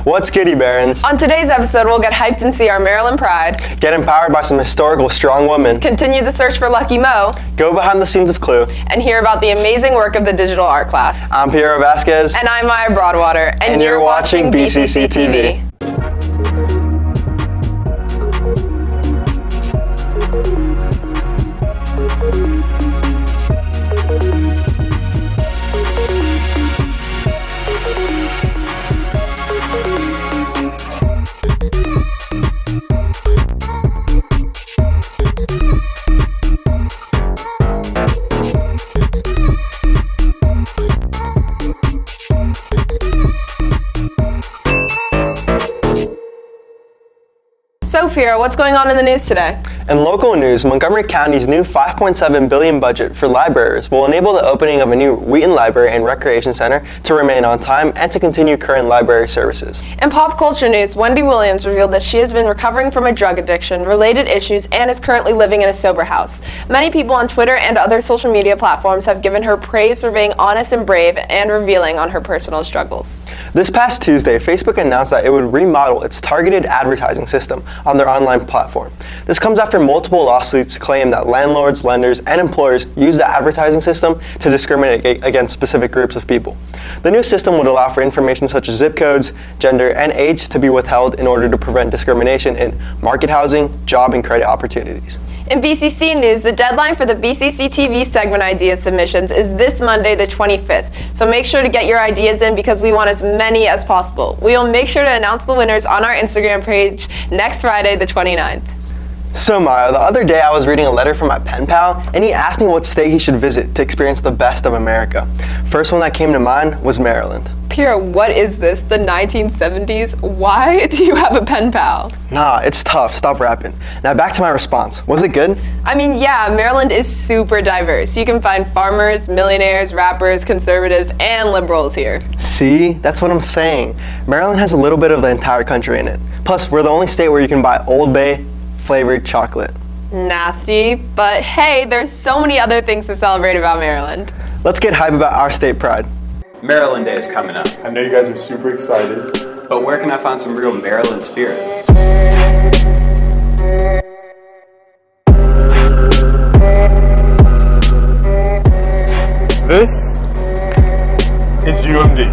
What's goody, Barons? On today's episode, we'll get hyped and see our Maryland pride. Get empowered by some historical strong women. Continue the search for Lucky Mo. Go behind the scenes of Clue. And hear about the amazing work of the digital art class. I'm Piero Vasquez. And I'm Maya Broadwater. And you're watching BCC TV. So, Piero, what's going on in the news today? In local news, Montgomery County's new $5.7 billion budget for libraries will enable the opening of a new Wheaton Library and Recreation Center to remain on time and to continue current library services. In pop culture news, Wendy Williams revealed that she has been recovering from a drug addiction, related issues, and is currently living in a sober house. Many people on Twitter and other social media platforms have given her praise for being honest and brave and revealing on her personal struggles. This past Tuesday, Facebook announced that it would remodel its targeted advertising system on their online platform. This comes after multiple lawsuits claim that landlords, lenders, and employers use the advertising system to discriminate against specific groups of people. The new system would allow for information such as zip codes, gender, and age to be withheld in order to prevent discrimination in market housing, job, and credit opportunities. In BCC news, the deadline for the BCC TV segment idea submissions is this Monday, the 25th. So make sure to get your ideas in because we want as many as possible. We will make sure to announce the winners on our Instagram page next Friday, the 29th. So Maya, the other day I was reading a letter from my pen pal, and he asked me what state he should visit to experience the best of America. First one that came to mind was Maryland. Piero, what is this, the 1970s? Why do you have a pen pal? Nah, it's tough. Stop rapping. Now back to my response. Was it good? I mean, yeah, Maryland is super diverse. You can find farmers, millionaires, rappers, conservatives, and liberals here. See? That's what I'm saying. Maryland has a little bit of the entire country in it. Plus, we're the only state where you can buy Old Bay flavored chocolate. Nasty, but hey, there's so many other things to celebrate about Maryland. Let's get hype about our state pride. Maryland Day is coming up. I know you guys are super excited. But where can I find some real Maryland spirit? This is UMD.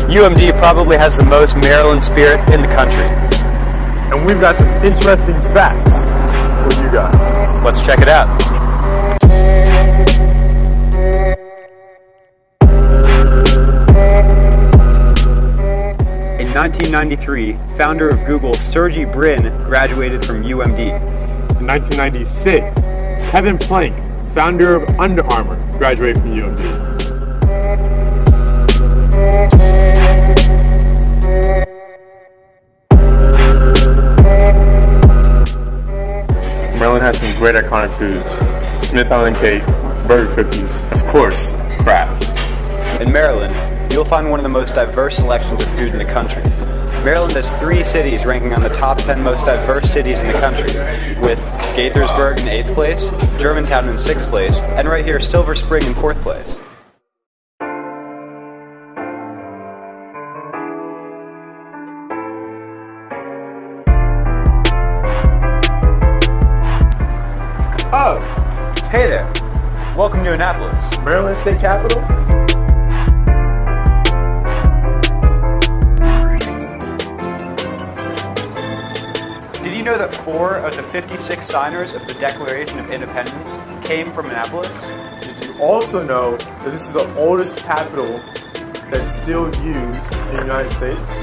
UMD probably has the most Maryland spirit in the country. And we've got some interesting facts for you guys. Let's check it out. In 1993, founder of Google, Sergey Brin, graduated from UMD. In 1996, Kevin Plank, founder of Under Armour, graduated from UMD. Maryland has some great iconic foods. Smith Island cake, burger cookies, of course, crabs. In Maryland, you'll find one of the most diverse selections of food in the country. Maryland has 3 cities ranking on the top 10 most diverse cities in the country, with Gaithersburg in 8th place, Germantown in 6th place, and right here, Silver Spring in 4th place. Oh, hey there. Welcome to Annapolis. Maryland State Capitol? Did you know that 4 of the 56 signers of the Declaration of Independence came from Annapolis? Did you also know that this is the oldest capital that's still used in the United States?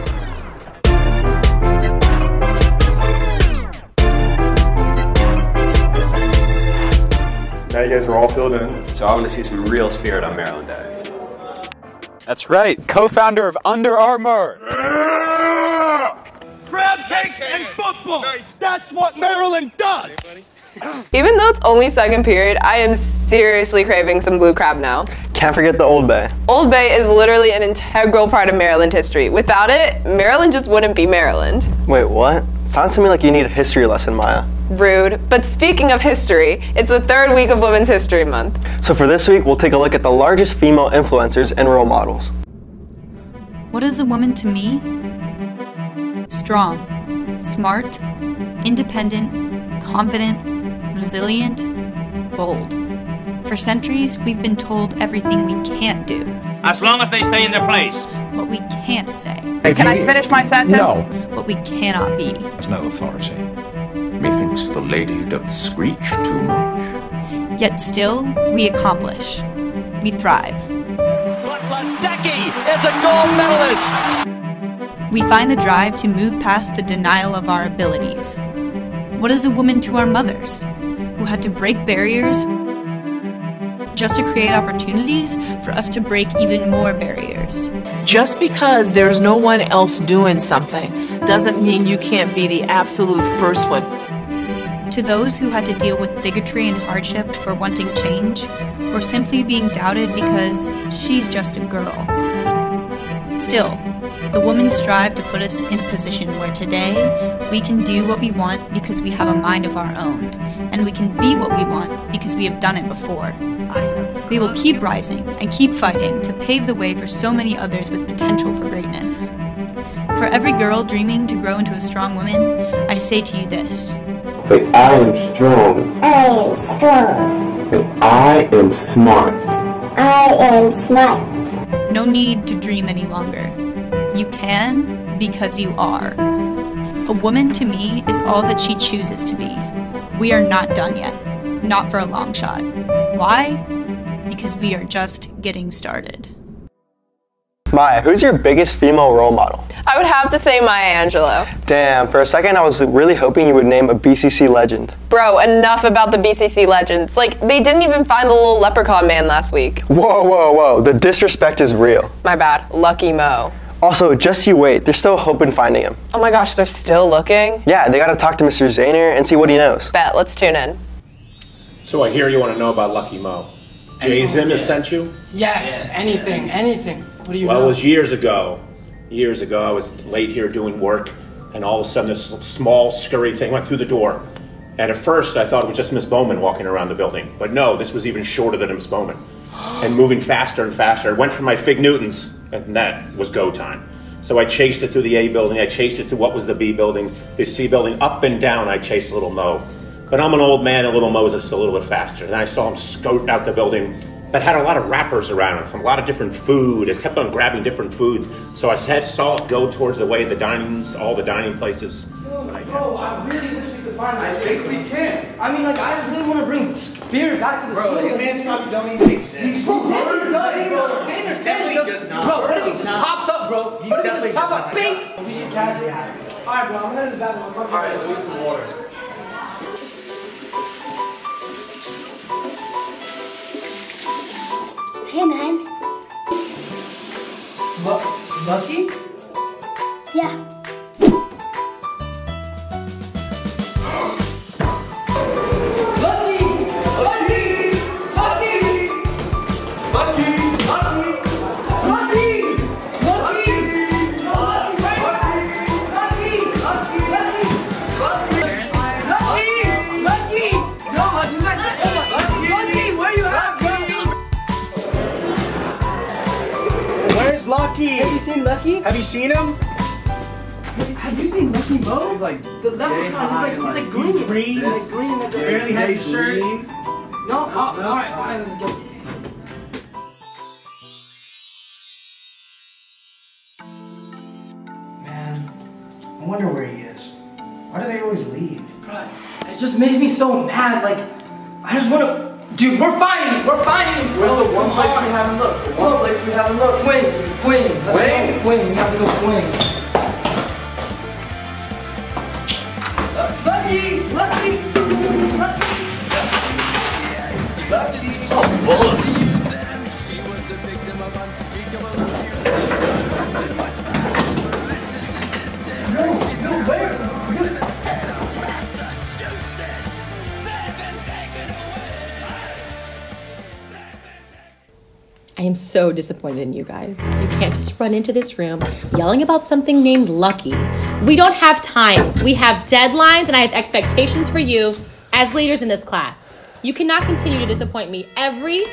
Now you guys are all filled in. So I want to see some real spirit on Maryland Day. That's right, co-founder of Under Armour. Crab cakes and football. That's what Maryland does. Even though it's only second period, I am seriously craving some blue crab now. Can't forget the Old Bay. Old Bay is literally an integral part of Maryland history. Without it, Maryland just wouldn't be Maryland. Wait, what? Sounds to me like you need a history lesson, Maya. Rude. But speaking of history, it's the 3rd week of Women's History Month. So for this week, we'll take a look at the largest female influencers and role models. What is a woman to me? strong, smart, independent, confident, resilient, bold. For centuries, we've been told everything we can't do. As long as they stay in their place. What we can't say. Can I finish my sentence? No. What we cannot be. There's no authority. Methinks the lady doth screech too much. Yet still, we accomplish. We thrive. But Ledecky is a gold medalist! We find the drive to move past the denial of our abilities. What is a woman to our mothers, who had to break barriers just to create opportunities for us to break even more barriers? Just because there's no one else doing something doesn't mean you can't be the absolute first one. To those who had to deal with bigotry and hardship for wanting change, or simply being doubted because she's just a girl. Still, the women strive to put us in a position where today we can do what we want because we have a mind of our own, and we can be what we want because we have done it before. We will keep rising and keep fighting to pave the way for so many others with potential for greatness. For every girl dreaming to grow into a strong woman, I say to you this. Say, I am strong. I am strong. Say, I am smart. I am smart. No need to dream any longer. You can because you are. A woman to me is all that she chooses to be. We are not done yet. Not for a long shot. Why? Because we are just getting started. Maya, who's your biggest female role model? I would have to say Maya Angelou. Damn, for a second I was really hoping you would name a BCC legend. Bro, enough about the BCC legends. Like, they didn't even find the little leprechaun man last week. Whoa, whoa, whoa, the disrespect is real. My bad, Lucky Mo. Also, just you wait, there's still hope in finding him. Oh my gosh, they're still looking? Yeah, they gotta talk to Mr. Zahner and see what he knows. Bet, let's tune in. So I hear you want to know about Lucky Mo. Jay Zim has sent you? Yes, anything. What do you know? Well, it was years ago. Years ago, I was late here doing work, and all of a sudden this small, scurry thing went through the door. And at first, I thought it was just Miss Bowman walking around the building. But no, this was even shorter than Miss Bowman. And moving faster and faster. I went for my Fig Newtons, and that was go time. So I chased it through the A building, I chased it to what was the B building, the C building, up and down I chased little Mo. But I'm an old man and little Mo's just a little bit faster. Then I saw him scoot out the building that had a lot of wrappers around it, a lot of different food. It kept on grabbing different food. So I saw it go towards the way of the dinings, all the dining places. Bro, I really wish we could find this. I think we can. I mean, like, I just really want to bring beer back to the school. Bro, the advanced copy don't even exist. Bro, he's definitely does not. Bro, what if he pops up, bro? He definitely does not. Bing! We should catch it. Alright, bro, I'm headed to the bathroom. Alright, let me get some water. Hey, man. Lucky? Yeah. Lucky! Have you seen Lucky? Have you seen him? Have you seen Lucky Mo? He's like the leprechaun. He's like green. He's green. He's like green. Like barely has a shirt. No. Alright, let's go. Man, I wonder where he is. Why do they always leave? Bro, it just makes me so mad. Like, I just want to. Dude, we're finding him! We're finding him! Where's the one place we haven't looked? The one place we haven't looked? Swing! Let's go swing. We have to go swing. Lucky! Oh, bullet! No, where? I am so disappointed in you guys. You can't just run into this room yelling about something named Lucky. We don't have time. We have deadlines and I have expectations for you as leaders in this class. You cannot continue to disappoint me every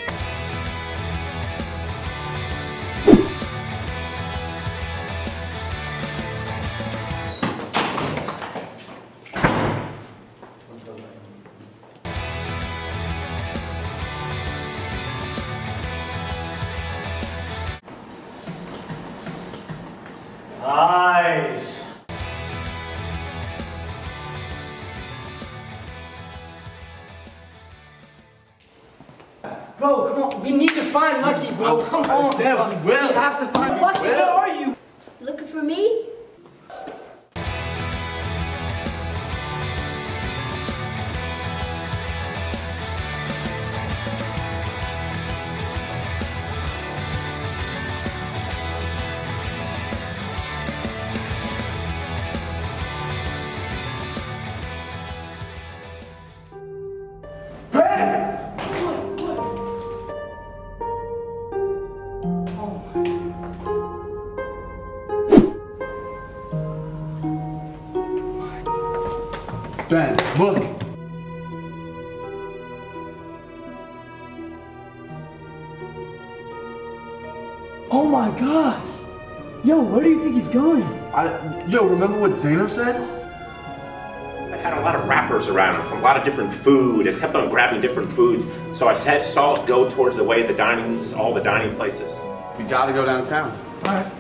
Nice. Bro, come on. We need to find Lucky, bro. Come on. We will. We have to find Lucky. Where are you? Looking for me? Ben, look. Oh my gosh. Yo, where do you think he's going? Yo, remember what Zaino said? I had a lot of wrappers around us, a lot of different food. It kept on grabbing different food. So I saw it go towards the way of all the dining places. We gotta go downtown. All right.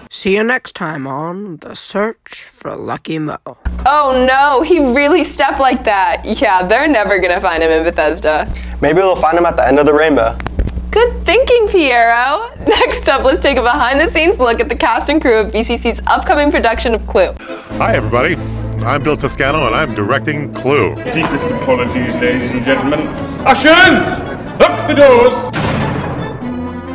See you next time on The Search for Lucky Mo. Oh no, he really stepped like that. Yeah, they're never gonna find him in Bethesda. Maybe they'll find him at the end of the rainbow. Good thinking, Piero. Next up, let's take a behind-the-scenes look at the cast and crew of BCC's upcoming production of Clue. Hi everybody, I'm Bill Toscano and I'm directing Clue. Deepest apologies, ladies and gentlemen. Ushers! Lock the doors!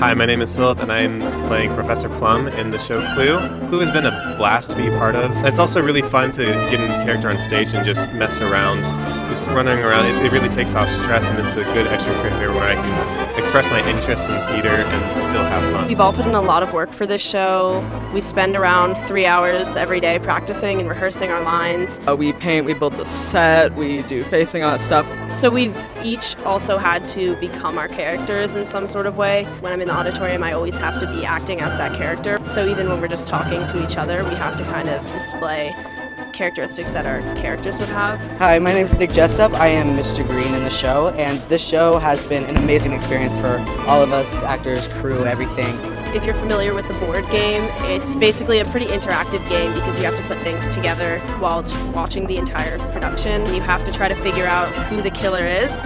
Hi, my name is Philip, and I'm playing Professor Plum in the show Clue. Clue has been a blast to be a part of. It's also really fun to get into character on stage and just mess around, just running around. It really takes off stress, and it's a good extracurricular where I can express my interest in theater and still have fun. We've all put in a lot of work for this show. We spend around 3 hours every day practicing and rehearsing our lines. We paint, we build the set, we do facing, all that stuff. So we've each also had to become our characters in some sort of way. When I'm in the auditorium, I always have to be acting as that character. So even when we're just talking to each other, we have to kind of display characteristics that our characters would have. Hi, my name is Nick Jessup. I am Mr. Green in the show, and this show has been an amazing experience for all of us, actors, crew, everything. If you're familiar with the board game, it's basically a pretty interactive game because you have to put things together while watching the entire production. You have to try to figure out who the killer is.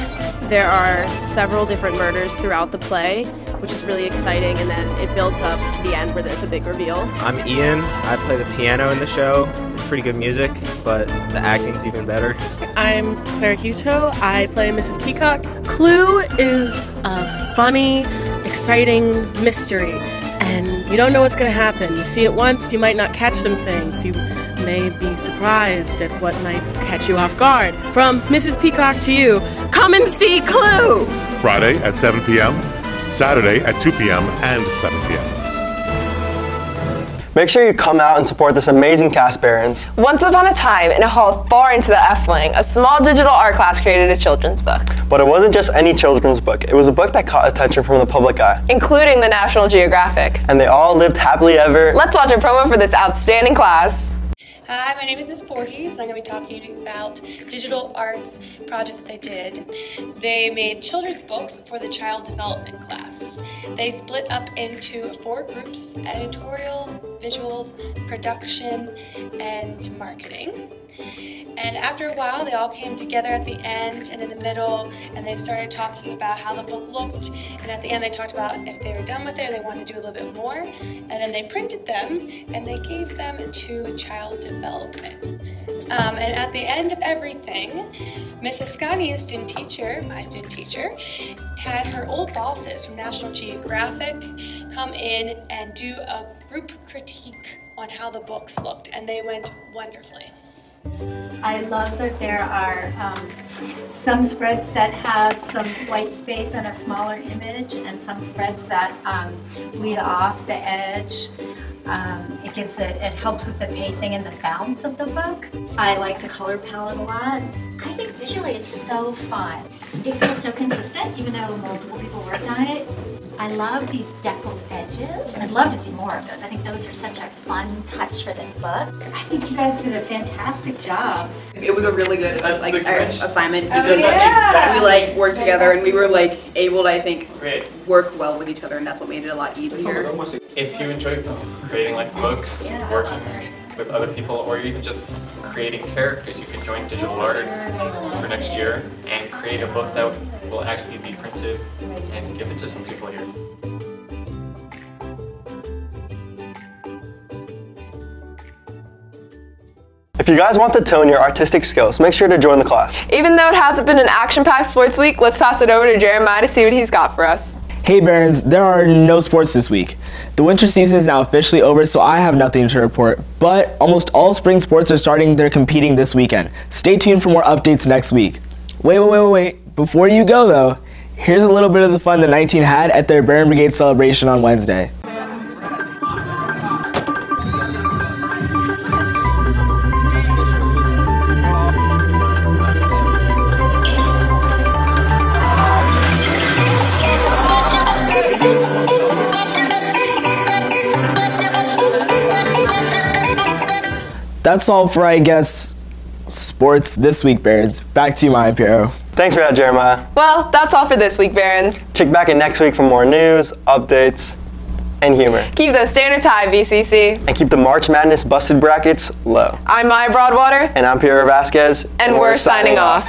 There are several different murders throughout the play, which is really exciting, and then it builds up to the end where there's a big reveal. I'm Ian. I play the piano in the show. It's pretty good music, but the acting's even better. I'm Claire Huto. I play Mrs. Peacock. Clue is a funny, exciting mystery, and you don't know what's going to happen. You see it once, you might not catch some things. You may be surprised at what might catch you off guard. From Mrs. Peacock to you, come and see Clue! Friday at 7 p.m., Saturday at 2 p.m. and 7 p.m. Make sure you come out and support this amazing cast, Barons. Once upon a time, in a hall far into the F-Wing, a small digital art class created a children's book. But it wasn't just any children's book. It was a book that caught attention from the public eye. Including the National Geographic. And they all lived happily ever. Let's watch a promo for this outstanding class. Hi, my name is Miss Voorhees, and I'm going to be talking to you about digital arts project that they did. They made children's books for the child development class. They split up into 4 groups: editorial, visuals, production, and marketing. And after a while, they all came together at the end and in the middle, and they started talking about how the book looked. And at the end, they talked about if they were done with it, they wanted to do a little bit more. And then they printed them, and they gave them to child development. And at the end of everything, Mrs. Scotty, the student teacher, my student teacher, had her old bosses from National Geographic come in and do a group critique on how the books looked, and they went wonderfully. I love that there are some spreads that have some white space and a smaller image, and some spreads that lead off the edge. It helps with the pacing and the balance of the book. I like the color palette a lot. I think visually it's so fun. It feels so consistent, even though multiple people worked on it. I love these deckled edges. I'd love to see more of those. I think those are such a fun touch for this book. I think you guys did a fantastic job. It was a really good assignment because we worked together and we were able to, I think, work well with each other, and that's what made it a lot easier. If you enjoy creating books, working with other people, or even just creating characters, you could join Digital Art for next year and create a book that will actually be printed and give it to some people here. If you guys want to tone your artistic skills, make sure to join the class. Even though it hasn't been an action-packed sports week, let's pass it over to Jeremiah to see what he's got for us. Hey Barons, there are no sports this week. The winter season is now officially over, so I have nothing to report, but almost all spring sports are starting their competing this weekend. Stay tuned for more updates next week. Wait. Before you go though, here's a little bit of the fun the 19 had at their Baron Brigade celebration on Wednesday. That's all for, I guess, sports this week, Barons. Back to you, Maya Piero. Thanks for that, Jeremiah. Well, that's all for this week, Barons. Check back in next week for more news, updates, and humor. Keep those standards high, VCC. And keep the March Madness busted brackets low. I'm Maya Broadwater. And I'm Piero Vasquez. And we're signing off.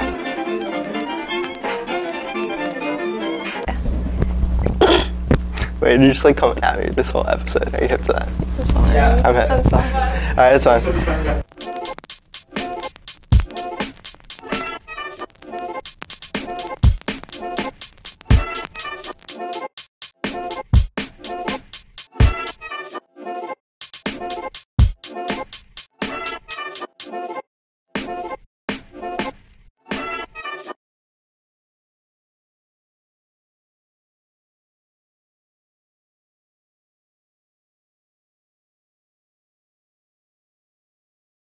Wait, you're just coming at me this whole episode. Are you hip to that? I'm sorry. Yeah. I'm hip. I'm sorry. Alright, it's fine.